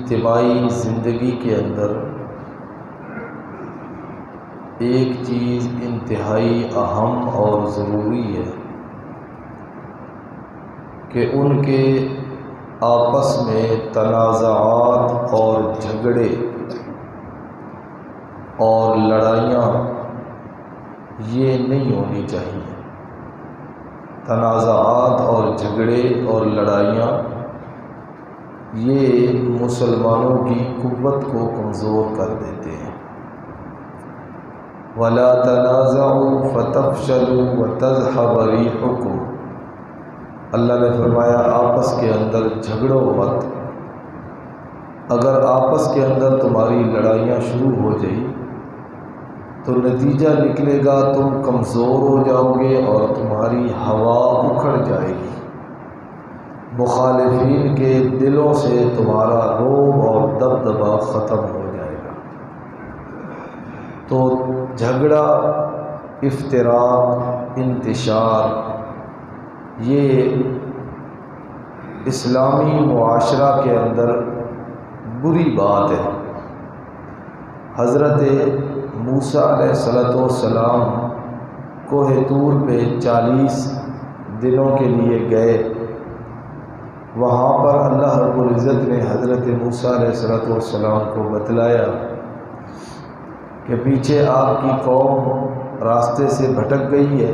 اجتماعی زندگی کے اندر ایک چیز انتہائی اہم اور ضروری ہے کہ ان کے آپس میں تنازعات اور جھگڑے اور لڑائیاں یہ نہیں ہونی چاہیے۔ تنازعات اور جھگڑے اور لڑائیاں یہ مسلمانوں کی قوت کو کمزور کر دیتے ہیں۔ وَلَا تَنَازَعُوا فَتَفْشَلُوا وَتَذْهَبَ رِيحُكُمْ، اللہ نے فرمایا آپس کے اندر جھگڑو مت۔ اگر آپس کے اندر تمہاری لڑائیاں شروع ہو جائیں تو نتیجہ نکلے گا تم کمزور ہو جاؤ گے اور تمہاری ہوا اکھڑ جائے گی، مخالفین کے دلوں سے تمہارا رعب اور دبدبہ ختم ہو جائے گا۔ تو جھگڑا، افتراق، انتشار یہ اسلامی معاشرہ کے اندر بری بات ہے۔ حضرت موسیٰ علیہ السلام کوہ طور پہ 40 دنوں کے لیے گئے۔ وہاں پر اللہ رب العزت نے حضرت موسیٰ علیہ السلام کو بتلایا کہ پیچھے آپ کی قوم راستے سے بھٹک گئی ہے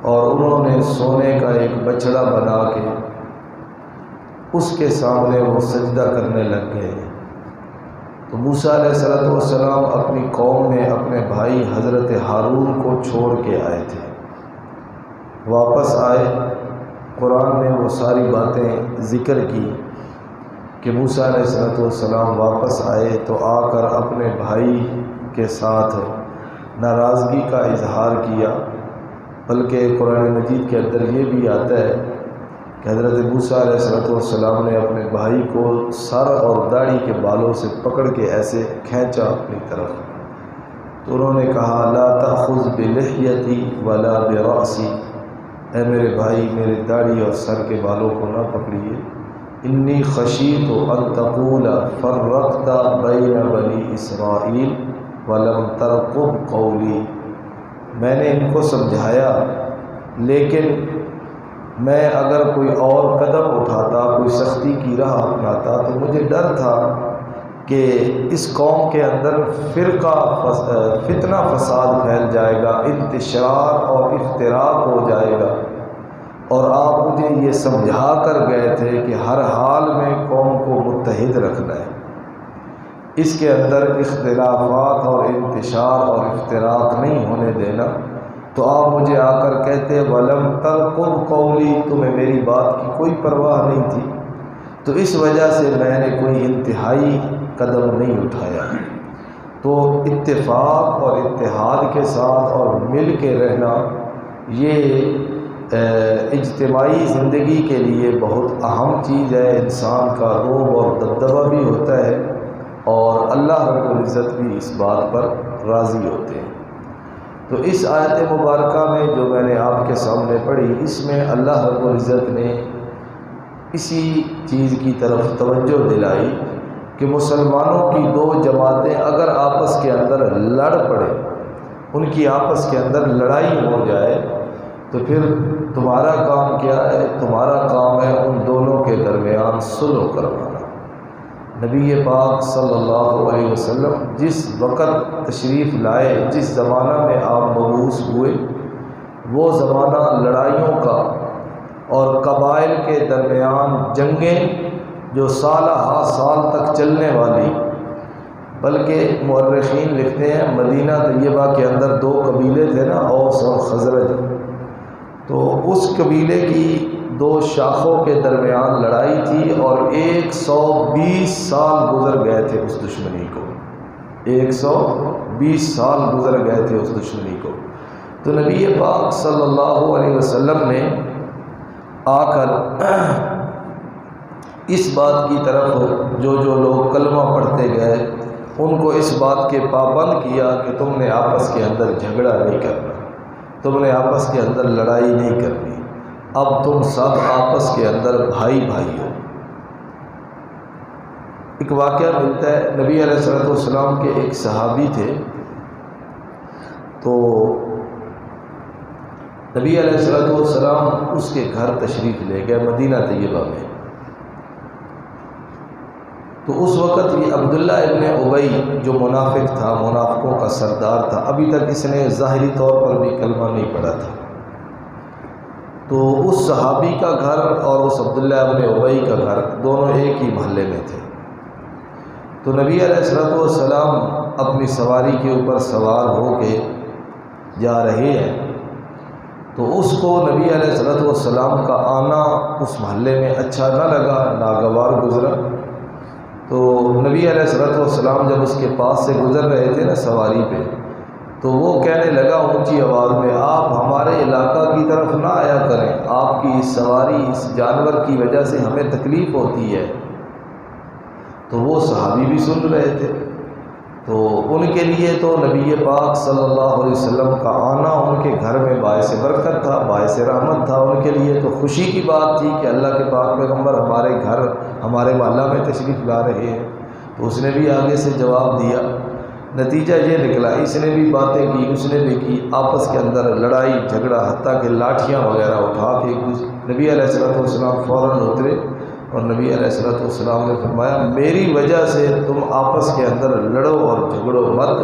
اور انہوں نے سونے کا ایک بچڑا بنا کے اس کے سامنے وہ سجدہ کرنے لگ گئے۔ تو موسیٰ علیہ السلام اپنی قوم میں اپنے بھائی حضرت ہارون کو چھوڑ کے آئے تھے۔ واپس آئے، قرآن نے وہ ساری باتیں ذکر کی کہ موسیٰ علیہ السلام واپس آئے تو آ کر اپنے بھائی کے ساتھ ناراضگی کا اظہار کیا، بلکہ قرآن مجید کے اندر یہ بھی آتا ہے کہ حضرت موسیٰ علیہ السلام نے اپنے بھائی کو سر اور داڑھی کے بالوں سے پکڑ کے ایسے کھینچا اپنی طرف، تو انہوں نے کہا لا تأخذ بلحیتی ولا برأسی، اے میرے بھائی میرے داڑھی اور سر کے بالوں کو نہ پکڑیے، انی خشیت ان تقول فرقت بین بنی اسرائیل ولم ترقب قولی، میں نے ان کو سمجھایا لیکن میں اگر کوئی اور قدم اٹھاتا، کوئی سختی کی راہ اپناتا تو مجھے ڈر تھا کہ اس قوم کے اندر فتنہ فساد پھیل جائے گا، انتشار اور افتراق ہو جائے گا، اور آپ مجھے یہ سمجھا کر گئے تھے کہ ہر حال میں قوم کو متحد رکھنا ہے، اس کے اندر اختلافات اور انتشار اور افتراق نہیں ہونے دینا، تو آپ مجھے آ کر کہتے وَلَمْ تَرْقُبْ قَوْلِي، تمہیں میری بات کی کوئی پرواہ نہیں تھی، تو اس وجہ سے میں نے کوئی انتہائی قدم نہیں اٹھایا۔ تو اتفاق اور اتحاد کے ساتھ اور مل کے رہنا یہ اجتماعی زندگی کے لیے بہت اہم چیز ہے، انسان کا رعب اور دبدبہ بھی ہوتا ہے اور اللہ رب العزت بھی اس بات پر راضی ہوتے ہیں۔ تو اس آیت مبارکہ میں جو میں نے آپ کے سامنے پڑھی، اس میں اللہ رب العزت نے اسی چیز کی طرف توجہ دلائی کہ مسلمانوں کی دو جماعتیں اگر آپس کے اندر لڑ پڑے، ان کی آپس کے اندر لڑائی ہو جائے، تو پھر تمہارا کام کیا ہے؟ تمہارا کام ہے ان دونوں کے درمیان صلح کروانا۔ نبی پاک صلی اللہ علیہ وسلم جس وقت تشریف لائے، جس زمانہ میں آپ مبعوث ہوئے، وہ زمانہ لڑائیوں کا اور قبائل کے درمیان جنگیں جو سالہ ہا سال تک چلنے والی، بلکہ مورخین لکھتے ہیں مدینہ طیبہ کے اندر 2 قبیلے تھے نا، اوس اور خزرج، تو اس قبیلے کی 2 شاخوں کے درمیان لڑائی تھی اور 120 سال گزر گئے تھے اس دشمنی کو، 120 سال گزر گئے تھے اس دشمنی کو۔ تو نبی پاک صلی اللہ علیہ وسلم نے آ کر اس بات کی طرف جو لوگ کلمہ پڑھتے گئے ان کو اس بات کے پابند کیا کہ تم نے آپس کے اندر جھگڑا نہیں کرنا، تم نے آپس کے اندر لڑائی نہیں کرنی، اب تم سب آپس کے اندر بھائی بھائی ہو۔ ایک واقعہ ملتا ہے، نبی علیہ السلام کے ایک صحابی تھے، تو نبی علیہ السلام اس کے گھر تشریف لے گئے مدینہ طیبہ میں۔ تو اس وقت یہ عبداللہ ابن ابی جو منافق تھا، منافقوں کا سردار تھا، ابھی تک اس نے ظاہری طور پر بھی کلمہ نہیں پڑھا تھا، تو اس صحابی کا گھر اور اس عبداللہ ابن ابی کا گھر دونوں ایک ہی محلے میں تھے۔ تو نبی علیہ السلام اپنی سواری کے اوپر سوار ہو کے جا رہے ہیں، تو اس کو نبی علیہ السلام کا آنا اس محلے میں اچھا نہ لگا، ناگوار گزرا۔ تو نبی علیہ السلام جب اس کے پاس سے گزر رہے تھے نا سواری پہ، تو وہ کہنے لگا اونچی آواز میں، آپ ہمارے علاقہ کی طرف نہ آیا کریں، آپ کی اس سواری اس جانور کی وجہ سے ہمیں تکلیف ہوتی ہے۔ تو وہ صحابی بھی سن رہے تھے، تو ان کے لیے تو نبی پاک صلی اللہ علیہ وسلم کا آنا ان کے گھر میں باعث برکت تھا، باعث رحمت تھا، ان کے لیے تو خوشی کی بات تھی کہ اللہ کے پاک پیغمبر ہمارے گھر ہمارے محلہ میں تشریف لا رہے ہیں۔ تو اس نے بھی آگے سے جواب دیا، نتیجہ یہ نکلا اس نے بھی باتیں کی، اس نے بھی کی، آپس کے اندر لڑائی جھگڑا، حتیٰ کہ لاٹھیاں وغیرہ اٹھا کے نبی علیہ السلام فوراً اترے، اور نبی علیہ السلام نے فرمایا میری وجہ سے تم آپس کے اندر لڑو اور جھگڑو مت،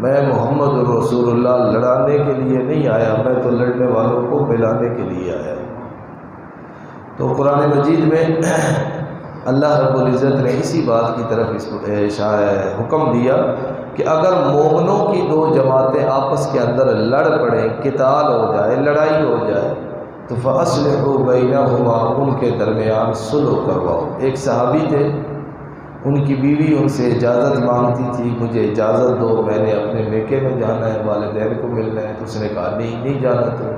میں محمد رسول اللہ لڑانے کے لیے نہیں آیا، میں تو لڑنے والوں کو ملانے کے لیے آیا۔ تو قرآن مجید میں اللہ رب العزت نے اسی بات کی طرف اس کو حکم دیا کہ اگر مومنوں کی دو جماعتیں آپس کے اندر لڑ پڑیں، قتال ہو جائے، لڑائی ہو جائے، تو فَأَصْلِحُوا بَيْنَهُمَا، ان کے درمیان صلح کرواؤ۔ ایک صحابی تھے، ان کی بیوی ان سے اجازت مانگتی تھی، مجھے اجازت دو، میں نے اپنے میکے میں جانا ہے، والدین کو ملنا ہے، تو اس نے کہا نہیں جانا تم۔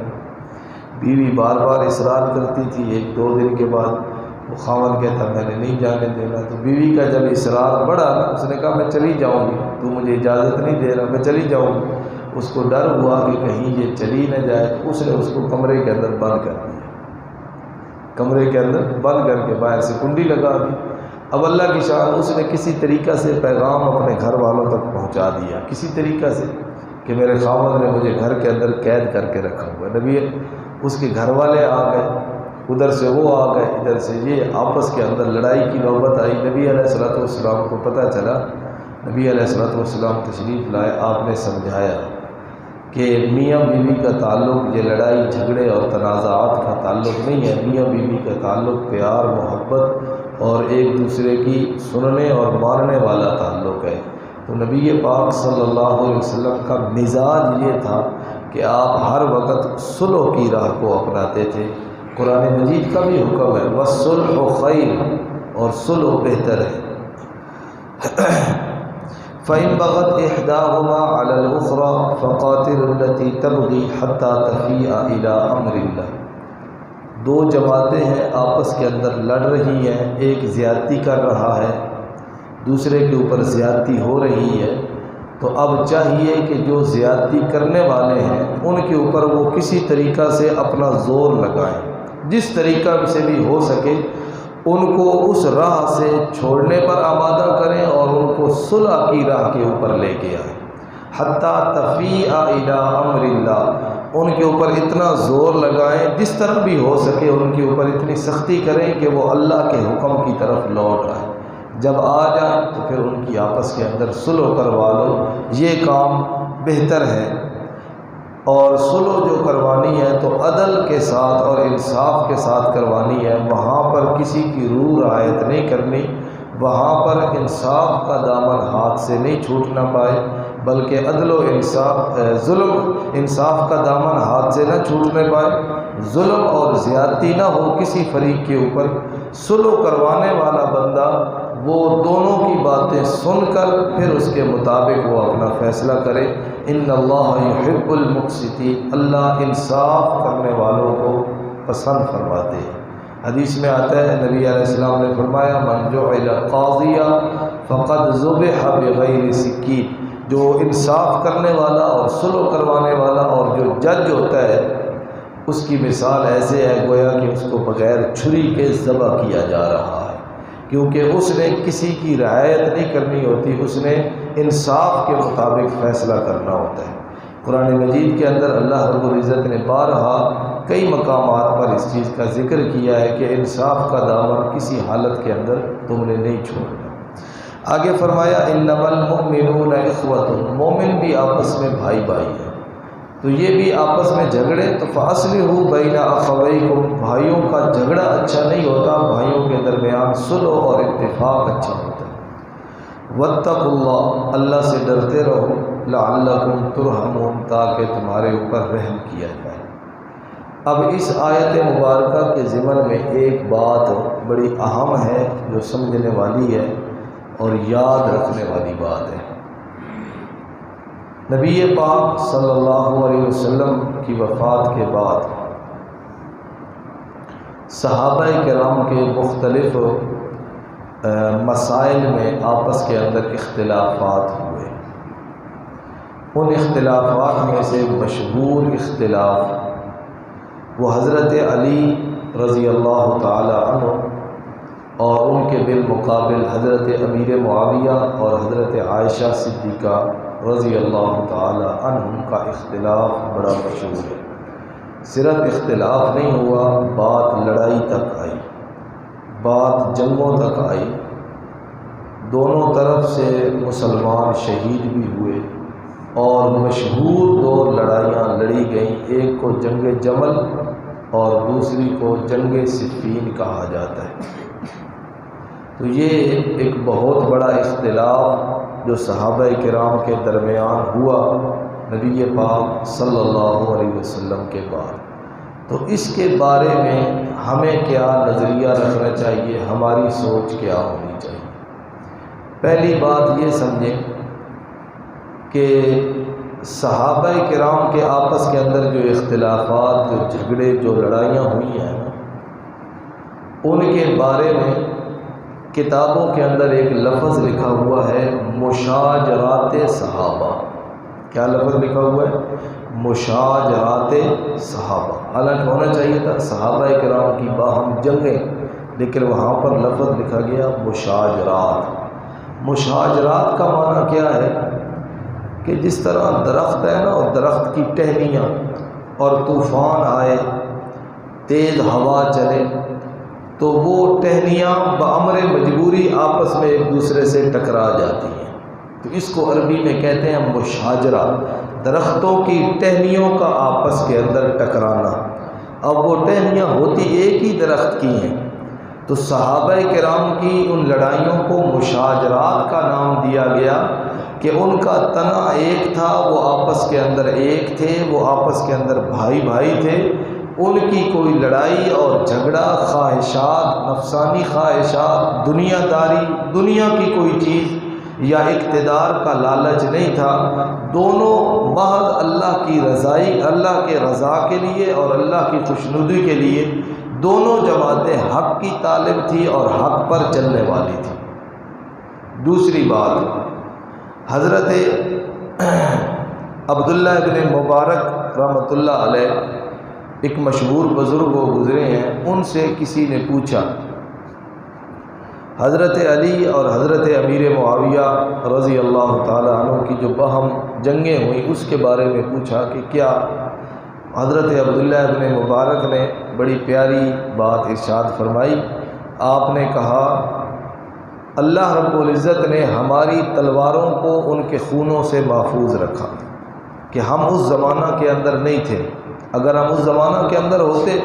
بیوی بار بار اصرار کرتی تھی، ایک دو دن کے بعد وہ خاوند کہتا میں نے نہیں جانے دینا۔ تو بیوی کا جب اصرار بڑھا، اس نے کہا میں چلی جاؤں گی، تو مجھے اجازت نہیں دے رہا، میں چلی جاؤں گی۔ اس کو ڈر ہوا کہ کہیں یہ چلی نہ جائے، تو اس نے اس کو کمرے کے اندر بند کر دیا، کمرے کے اندر بند کر کے باہر سے کنڈی لگا دی۔ اب اللہ کی شان، اس نے کسی طریقہ سے پیغام اپنے گھر والوں تک پہنچا دیا، کسی طریقہ سے، کہ میرے خاوند نے مجھے گھر کے اندر قید کر کے رکھا ہوا ہے۔ نبی اس کے گھر والے آ گئے، ادھر سے وہ آ گئے، ادھر سے یہ، آپس کے اندر لڑائی کی نوبت آئی۔ نبی علیہ السلام کو پتہ چلا، نبی علیہ السلام تشریف لائے، آپ نے سمجھایا کہ میاں بیوی کا تعلق یہ لڑائی جھگڑے اور تنازعات کا تعلق نہیں ہے، میاں بیوی کا تعلق پیار، محبت اور ایک دوسرے کی سننے اور ماننے والا تعلق ہے۔ تو نبی پاک صلی اللہ علیہ وسلم کا مزاج یہ تھا کہ آپ ہر وقت صلح کی راہ کو اپناتے تھے۔ قرآن مجید کا بھی حکم ہے وَالصُّلْحُ خَيْرٌ، اور صلح بہتر ہے۔ فَإِن بَغَتْ إِحْدَاهُمَا عَلَى الْأُخْرَى فَقَاتِلُوا الَّتِي تَبْغِي حَتَّى تَفِيءَ إِلَىٰ أَمْرِ اللَّهِ، دو جماعتیں ہیں آپس کے اندر لڑ رہی ہیں، ایک زیادتی کر رہا ہے، دوسرے کے اوپر زیادتی ہو رہی ہے، تو اب چاہیے کہ جو زیادتی کرنے والے ہیں ان کے اوپر وہ کسی طریقہ سے اپنا زور لگائیں، جس طریقہ سے بھی ہو سکے ان کو اس راہ سے چھوڑنے پر آمادہ کریں اور ان کو صلح کی راہ کے اوپر لے کے آئیں۔ حتیٰ تفیء الی امر اللہ، ان کے اوپر اتنا زور لگائیں جس طرح بھی ہو سکے، ان کے اوپر اتنی سختی کریں کہ وہ اللہ کے حکم کی طرف لوٹ آئیں۔ جب آ جائیں تو پھر ان کی آپس کے اندر صلح کروا لو، یہ کام بہتر ہے۔ اور صلح جو کروانی ہے تو عدل کے ساتھ اور انصاف کے ساتھ کروانی ہے، وہاں پر کسی کی روح رعایت نہیں کرنی، وہاں پر انصاف کا دامن ہاتھ سے نہیں چھوٹنا پائے، بلکہ عدل و انصاف کا دامن ہاتھ سے نہ چھوٹنے پائے، ظلم اور زیادتی نہ ہو کسی فریق کے اوپر۔ صلح کروانے والا بندہ وہ دونوں کی باتیں سن کر پھر اس کے مطابق وہ اپنا فیصلہ کرے۔ ان اللہ یحب المقسطین، اللہ انصاف کرنے والوں کو پسند فرماتے ہیں۔ حدیث میں آتا ہے نبی علیہ السلام نے فرمایا من جعل قاضیا فقد ذبح بغیر سکین، جو انصاف کرنے والا اور صلح کروانے والا اور جو جج ہوتا ہے اس کی مثال ایسے ہے گویا کہ اس کو بغیر چھری کے ذبح کیا جا رہا ہے۔ کیونکہ اس نے کسی کی رعایت نہیں کرنی ہوتی، اس نے انصاف کے مطابق فیصلہ کرنا ہوتا ہے۔ قرآن مجید کے اندر اللہ رب العزت نے بارہا کئی مقامات پر اس چیز کا ذکر کیا ہے کہ انصاف کا دامن کسی حالت کے اندر تم نے نہیں چھوڑنا۔ آگے فرمایا انما المؤمنون اخوۃ، مومن بھی آپس میں بھائی بھائی ہیں، تو یہ بھی آپس میں جھگڑے تو فاصلحوا بین اخویکم، بھائیوں کا جھگڑا اچھا نہیں ہوتا، بھائیوں کے درمیان صلح اور اتفاق اچھا ہوتا ہے۔ واتقوا اللہ، اللہ سے ڈرتے رہو، لعلکم ترحمون، تاکہ تمہارے اوپر رحم کیا جائے۔ اب اس آیت مبارکہ کے ضمن میں ایک بات بڑی اہم ہے جو سمجھنے والی ہے اور یاد رکھنے والی بات ہے۔ نبی پاک صلی اللہ علیہ وسلم کی وفات کے بعد صحابہ کرام کے مختلف مسائل میں آپس کے اندر اختلافات ہوئے۔ ان اختلافات میں سے مشہور اختلاف وہ حضرت علی رضی اللہ تعالی عنہ اور ان کے بالمقابل حضرت امیر معاویہ اور حضرت عائشہ صدیقہ رضی اللہ تعالی عنہم کا اختلاف بڑا مشہور ہے۔ صرف اختلاف نہیں ہوا، بات لڑائی تک آئی، بات جنگوں تک آئی، دونوں طرف سے مسلمان شہید بھی ہوئے اور مشہور دو لڑائیاں لڑی گئیں، ایک کو جنگ جمل اور دوسری کو جنگ صفین کہا جاتا ہے۔ تو یہ ایک بہت بڑا اختلاف جو صحابہ کرام کے درمیان ہوا نبی پاک صلی اللہ علیہ وسلم کے بعد، تو اس کے بارے میں ہمیں کیا نظریہ رکھنا چاہیے، ہماری سوچ کیا ہونی چاہیے۔ پہلی بات یہ سمجھیں کہ صحابہ کرام کے آپس کے اندر جو اختلافات، جو جھگڑے، جو لڑائیاں ہوئی ہیں، ان کے بارے میں کتابوں کے اندر ایک لفظ لکھا ہوا ہے مشاجرات صحابہ۔ کیا لفظ لکھا ہوا ہے؟ مشاجرات صحابہ۔ حالانکہ ہونا چاہیے تھا صحابہ کرام کی باہم جنگیں، لیکن وہاں پر لفظ لکھا گیا مشاجرات۔ مشاجرات کا معنی کیا ہے کہ جس طرح درخت ہے نا، اور درخت کی ٹہنیاں اور طوفان آئے، تیز ہوا چلے، تو وہ ٹہنیاں بامر مجبوری آپس میں ایک دوسرے سے ٹکرا جاتی ہیں، تو اس کو عربی میں کہتے ہیں مشاجرہ، درختوں کی ٹہنیوں کا آپس کے اندر ٹکرانا۔ اب وہ ٹہنیاں ہوتی ایک ہی درخت کی ہیں، تو صحابہ کرام کی ان لڑائیوں کو مشاجرات کا نام دیا گیا کہ ان کا تنا ایک تھا، وہ آپس کے اندر ایک تھے، وہ آپس کے اندر بھائی بھائی تھے، ان کی کوئی لڑائی اور جھگڑا، خواہشات، نفسانی خواہشات، دنیا داری، دنیا کی کوئی چیز یا اقتدار کا لالچ نہیں تھا، دونوں محض اللہ کی رضائی، اللہ کے رضا کے لیے اور اللہ کی خوشنودی کے لیے دونوں جماعتیں حق کی طالب تھی اور حق پر چلنے والی تھی۔ دوسری بات، حضرت عبداللہ ابن مبارک رحمۃ اللہ علیہ ایک مشہور بزرگ وہ گزرے ہیں، ان سے کسی نے پوچھا، حضرت علی اور حضرت امیر معاویہ رضی اللہ تعالی عنہ کی جو باہم جنگیں ہوئیں اس کے بارے میں پوچھا کہ کیا؟ حضرت عبداللہ ابن مبارک نے بڑی پیاری بات ارشاد فرمائی، آپ نے کہا اللہ رب العزت نے ہماری تلواروں کو ان کے خونوں سے محفوظ رکھا کہ ہم اس زمانہ کے اندر نہیں تھے، اگر ہم اس زمانہ کے اندر ہوتے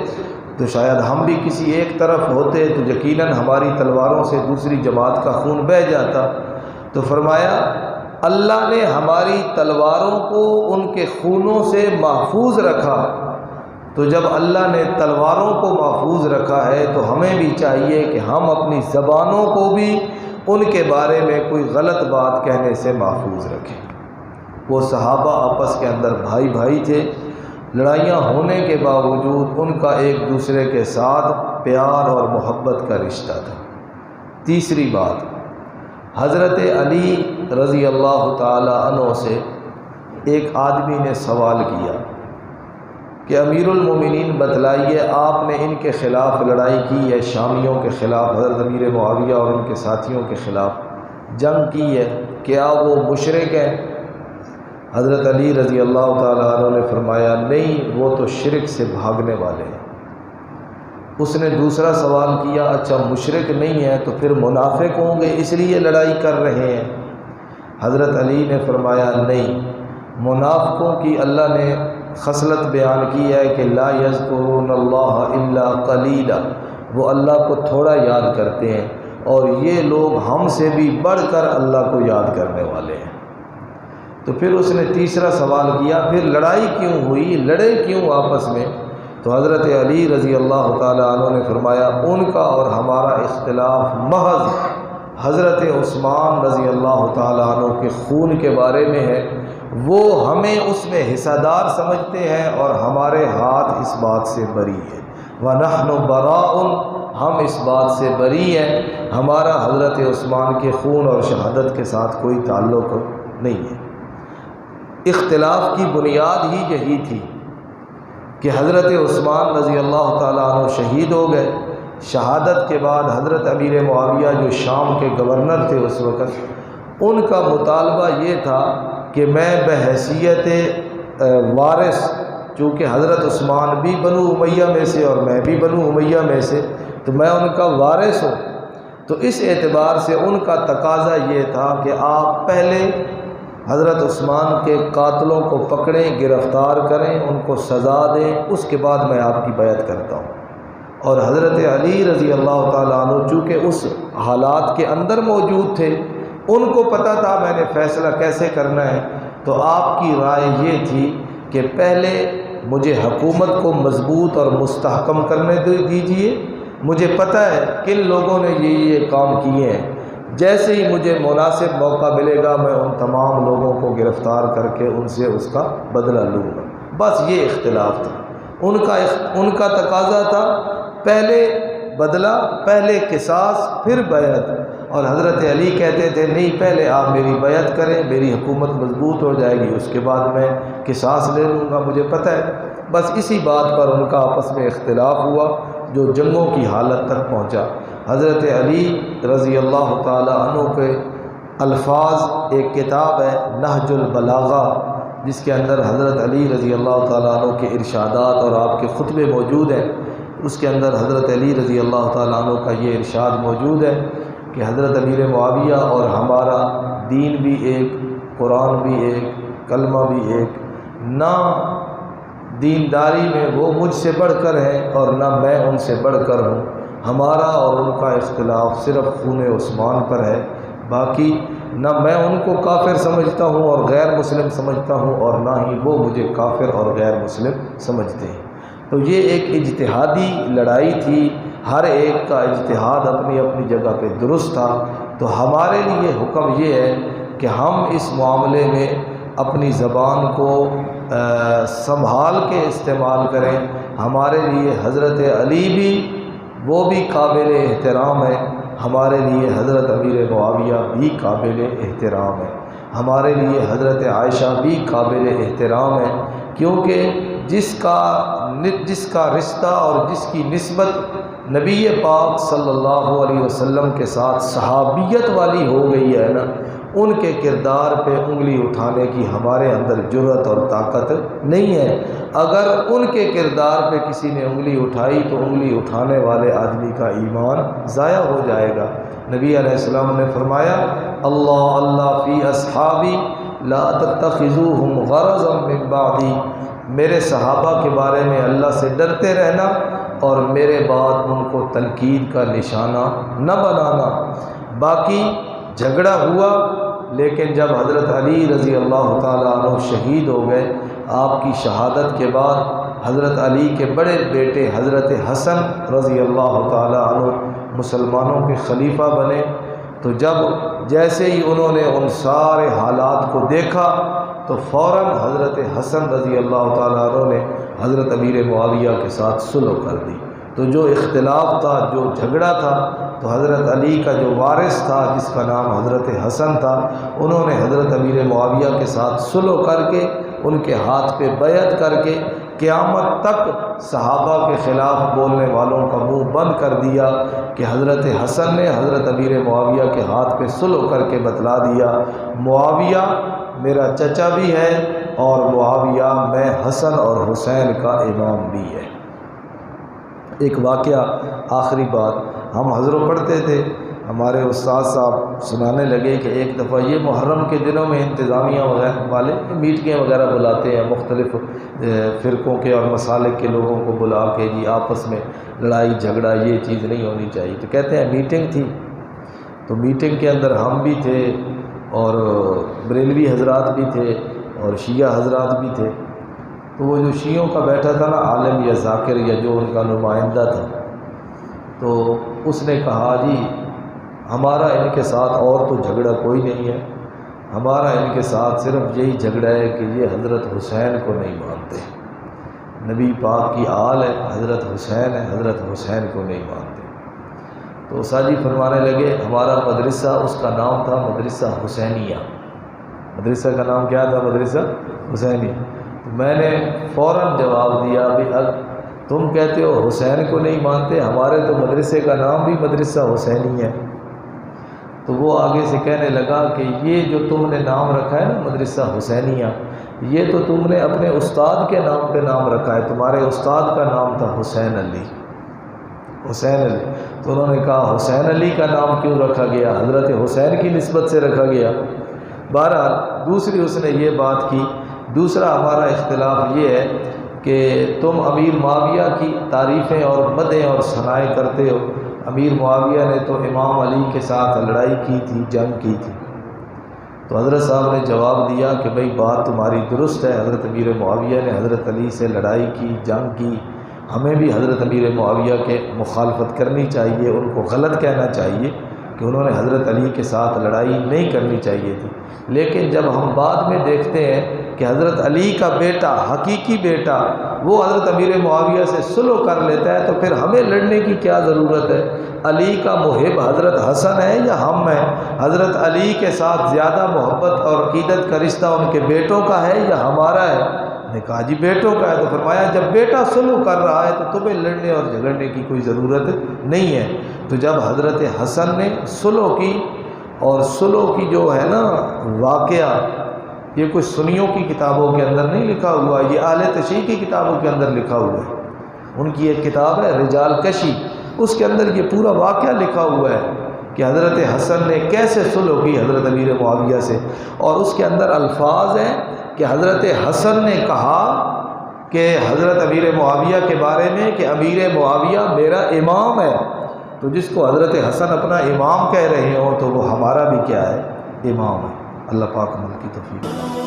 تو شاید ہم بھی کسی ایک طرف ہوتے تو یقیناً ہماری تلواروں سے دوسری جماعت کا خون بہہ جاتا۔ تو فرمایا اللہ نے ہماری تلواروں کو ان کے خونوں سے محفوظ رکھا، تو جب اللہ نے تلواروں کو محفوظ رکھا ہے تو ہمیں بھی چاہیے کہ ہم اپنی زبانوں کو بھی ان کے بارے میں کوئی غلط بات کہنے سے محفوظ رکھیں۔ وہ صحابہ آپس کے اندر بھائی بھائی تھے، لڑائیاں ہونے کے باوجود ان کا ایک دوسرے کے ساتھ پیار اور محبت کا رشتہ تھا۔ تیسری بات، حضرت علی رضی اللہ تعالی عنہ سے ایک آدمی نے سوال کیا کہ کہ امیر المومنین بتلائیے آپ نے ان کے خلاف لڑائی کی ہے، شامیوں کے خلاف، حضرت امیر معاویہ اور ان کے ساتھیوں کے خلاف جنگ کی ہے، کیا وہ مشرک ہیں؟ حضرت علی رضی اللہ تعالیٰ عنہ نے فرمایا نہیں، وہ تو شرک سے بھاگنے والے ہیں۔ اس نے دوسرا سوال کیا، اچھا مشرک نہیں ہے تو پھر منافق ہوں گے اس لیے لڑائی کر رہے ہیں؟ حضرت علی نے فرمایا نہیں، منافقوں کی اللہ نے خصلت بیان کی ہے کہ لا یذکرون اللہ الا قلیلا، وہ اللہ کو تھوڑا یاد کرتے ہیں، اور یہ لوگ ہم سے بھی بڑھ کر اللہ کو یاد کرنے والے ہیں۔ تو پھر اس نے تیسرا سوال کیا، پھر لڑائی کیوں ہوئی، لڑے کیوں آپس میں؟ تو حضرت علی رضی اللہ تعالیٰ عنہ نے فرمایا ان کا اور ہمارا اختلاف محض حضرت عثمان رضی اللہ تعالیٰ عنہ کے خون کے بارے میں ہے، وہ ہمیں اس میں حصہ دار سمجھتے ہیں اور ہمارے ہاتھ اس بات سے بری ہے، وَنَحْنُ بَرَاءٌ، ہم اس بات سے بری ہیں، ہمارا حضرت عثمان کے خون اور شہادت کے ساتھ کوئی تعلق نہیں ہے۔ اختلاف کی بنیاد ہی یہی تھی کہ حضرت عثمان رضی اللہ تعالیٰ عنہ شہید ہو گئے، شہادت کے بعد حضرت امیر معاویہ جو شام کے گورنر تھے اس وقت، ان کا مطالبہ یہ تھا کہ میں بحیثیت وارث، چونکہ حضرت عثمان بھی بنو امیہ میں سے اور میں بھی بنو امیہ میں سے، تو میں ان کا وارث ہوں، تو اس اعتبار سے ان کا تقاضا یہ تھا کہ آپ پہلے حضرت عثمان کے قاتلوں کو پکڑیں، گرفتار کریں، ان کو سزا دیں، اس کے بعد میں آپ کی بیعت کرتا ہوں۔ اور حضرت علی رضی اللہ تعالیٰ عنہ چونکہ اس حالات کے اندر موجود تھے، ان کو پتہ تھا میں نے فیصلہ کیسے کرنا ہے، تو آپ کی رائے یہ تھی کہ پہلے مجھے حکومت کو مضبوط اور مستحکم کرنے دیجیے، مجھے پتہ ہے کن لوگوں نے یہ کام کیے ہیں، جیسے ہی مجھے مناسب موقع ملے گا میں ان تمام لوگوں کو گرفتار کر کے ان سے اس کا بدلہ لوں گا۔ بس یہ اختلاف تھا، ان کا تقاضا تھا پہلے بدلہ، پہلے قصاص، پھر بیعت، اور حضرت علی کہتے تھے نہیں، پہلے آپ میری بیعت کریں، میری حکومت مضبوط ہو جائے گی، اس کے بعد میں قصاص لے لوں گا، مجھے پتہ ہے۔ بس اسی بات پر ان کا آپس میں اختلاف ہوا جو جنگوں کی حالت تک پہنچا۔ حضرت علی رضی اللہ تعالیٰ عنہ کے الفاظ، ایک کتاب ہے نہج البلاغہ جس کے اندر حضرت علی رضی اللہ تعالیٰ عنہ کے ارشادات اور آپ کے خطبے موجود ہیں، اس کے اندر حضرت علی رضی اللہ تعالیٰ عنہ کا یہ ارشاد موجود ہے کہ حضرت امیر معاویہ اور ہمارا دین بھی ایک، قرآن بھی ایک، کلمہ بھی ایک، نہ دینداری میں وہ مجھ سے بڑھ کر ہیں اور نہ میں ان سے بڑھ کر ہوں، ہمارا اور ان کا اختلاف صرف خون عثمان پر ہے، باقی نہ میں ان کو کافر سمجھتا ہوں اور غیر مسلم سمجھتا ہوں، اور نہ ہی وہ مجھے کافر اور غیر مسلم سمجھتے ہیں۔ تو یہ ایک اجتہادی لڑائی تھی، ہر ایک کا اجتہاد اپنی اپنی جگہ پہ درست تھا۔ تو ہمارے لیے حکم یہ ہے کہ ہم اس معاملے میں اپنی زبان کو سنبھال کے استعمال کریں۔ ہمارے لیے حضرت علی بھی وہ بھی قابل احترام ہے، ہمارے لیے حضرت امیر معاویہ بھی قابل احترام ہے، ہمارے لیے حضرت عائشہ بھی قابل احترام ہے، کیونکہ جس کا رشتہ اور جس کی نسبت نبی پاک صلی اللہ علیہ وسلم کے ساتھ صحابیت والی ہو گئی ہے نا، ان کے کردار پہ انگلی اٹھانے کی ہمارے اندر جرأت اور طاقت نہیں ہے۔ اگر ان کے کردار پہ کسی نے انگلی اٹھائی تو انگلی اٹھانے والے آدمی کا ایمان ضائع ہو جائے گا۔ نبی علیہ السلام نے فرمایا اللہ اللہ فی اصحابی لا تتخذوہم غرضا من بعدی، میرے صحابہ کے بارے میں اللہ سے ڈرتے رہنا اور میرے بعد ان کو تنقید کا نشانہ نہ بنانا۔ باقی جھگڑا ہوا، لیکن جب حضرت علی رضی اللہ تعالیٰ عنہ شہید ہو گئے، آپ کی شہادت کے بعد حضرت علی کے بڑے بیٹے حضرت حسن رضی اللہ تعالیٰ عنہ مسلمانوں کے خلیفہ بنے، تو جیسے ہی انہوں نے ان سارے حالات کو دیکھا تو فوراً حضرت حسن رضی اللہ تعالیٰ عنہ نے حضرت امیر معاویہ کے ساتھ صلح کر دی۔ تو جو اختلاف تھا، جو جھگڑا تھا، تو حضرت علی کا جو وارث تھا جس کا نام حضرت حسن تھا، انہوں نے حضرت امیر معاویہ کے ساتھ صلح کر کے ان کے ہاتھ پہ بیعت کر کے قیامت تک صحابہ کے خلاف بولنے والوں کا منہ بند کر دیا کہ حضرت حسن نے حضرت امیر معاویہ کے ہاتھ پہ صلح کر کے بتلا دیا معاویہ میرا چچا بھی ہے اور معاویہ میں حسن اور حسین کا امام بھی ہے۔ ایک واقعہ آخری بات، ہم حضرت پڑھتے تھے، ہمارے استاد صاحب سنانے لگے کہ ایک دفعہ یہ محرم کے دنوں میں انتظامیہ وغیرہ والے میٹنگیں وغیرہ بلاتے ہیں، مختلف فرقوں کے اور مسالک کے لوگوں کو بلا کے جی آپس میں لڑائی جھگڑا یہ چیز نہیں ہونی چاہیے، تو کہتے ہیں میٹنگ تھی، تو میٹنگ کے اندر ہم بھی تھے اور بریلوی حضرات بھی تھے اور شیعہ حضرات بھی تھے۔ تو وہ جو شیعوں کا بیٹھا تھا نا عالم یا ذاکر یا جو ان کا نمائندہ تھا، تو اس نے کہا جی ہمارا ان کے ساتھ اور تو جھگڑا کوئی نہیں ہے، ہمارا ان کے ساتھ صرف یہی جھگڑا ہے کہ یہ حضرت حسین کو نہیں مانتے، نبی پاک کی آل ہے، حضرت حسین ہے، حضرت حسین کو نہیں مانتے۔ تو اساجی فرمانے لگے ہمارا مدرسہ، اس کا نام تھا مدرسہ حسینیہ، مدرسہ کا نام کیا تھا؟ مدرسہ حسینیہ۔ تو میں نے فوراً جواب دیا بھی تم کہتے ہو حسین کو نہیں مانتے، ہمارے تو مدرسے کا نام بھی مدرسہ حسینی ہے۔ تو وہ آگے سے کہنے لگا کہ یہ جو تم نے نام رکھا ہے نا مدرسہ حسینیہ، یہ تو تم نے اپنے استاد کے نام پہ نام رکھا ہے، تمہارے استاد کا نام تھا حسین علی، حسین علی۔ تو انہوں نے کہا حسین علی کا نام کیوں رکھا گیا؟ حضرت حسین کی نسبت سے رکھا گیا۔ بہرحال دوسری اس نے یہ بات کی۔ دوسرا ہمارا اختلاف یہ ہے کہ تم امیر معاویہ کی تعریفیں اور مدحیں اور ثنائیں کرتے ہو، امیر معاویہ نے تو امام علی کے ساتھ لڑائی کی تھی، جنگ کی تھی۔ تو حضرت صاحب نے جواب دیا کہ بھئی بات تمہاری درست ہے، حضرت امیر معاویہ نے حضرت علی سے لڑائی کی، جنگ کی، ہمیں بھی حضرت امیر معاویہ کے مخالفت کرنی چاہیے، ان کو غلط کہنا چاہیے کہ انہوں نے حضرت علی کے ساتھ لڑائی نہیں کرنی چاہیے تھی۔ لیکن جب ہم بعد میں دیکھتے ہیں کہ حضرت علی کا بیٹا، حقیقی بیٹا، وہ حضرت امیر معاویہ سے صلح کر لیتا ہے، تو پھر ہمیں لڑنے کی کیا ضرورت ہے؟ علی کا محب حضرت حسن ہے یا ہم ہیں؟ حضرت علی کے ساتھ زیادہ محبت اور عقیدت کا رشتہ ان کے بیٹوں کا ہے یا ہمارا ہے؟ نے کہا جی بیٹوں کا ہے۔ تو فرمایا جب بیٹا صلح کر رہا ہے تو تمہیں لڑنے اور جھگڑنے کی کوئی ضرورت نہیں ہے۔ تو جب حضرت حسن نے صلح کی، اور صلح کی جو ہے نا واقعہ، یہ کچھ سنیوں کی کتابوں کے اندر نہیں لکھا ہوا، یہ اہل تشیع کی کتابوں کے اندر لکھا ہوا ہے۔ ان کی ایک کتاب ہے رجال کشی، اس کے اندر یہ پورا واقعہ لکھا ہوا ہے کہ حضرت حسن نے کیسے صلح کی حضرت امیر معاویہ سے، اور اس کے اندر الفاظ ہیں کہ حضرت حسن نے کہا کہ حضرت امیر معاویہ کے بارے میں کہ امیر معاویہ میرا امام ہے۔ تو جس کو حضرت حسن اپنا امام کہہ رہے ہوں تو وہ ہمارا بھی کیا ہے؟ امام ہے۔ اللہ پاک عمل کی توفیق۔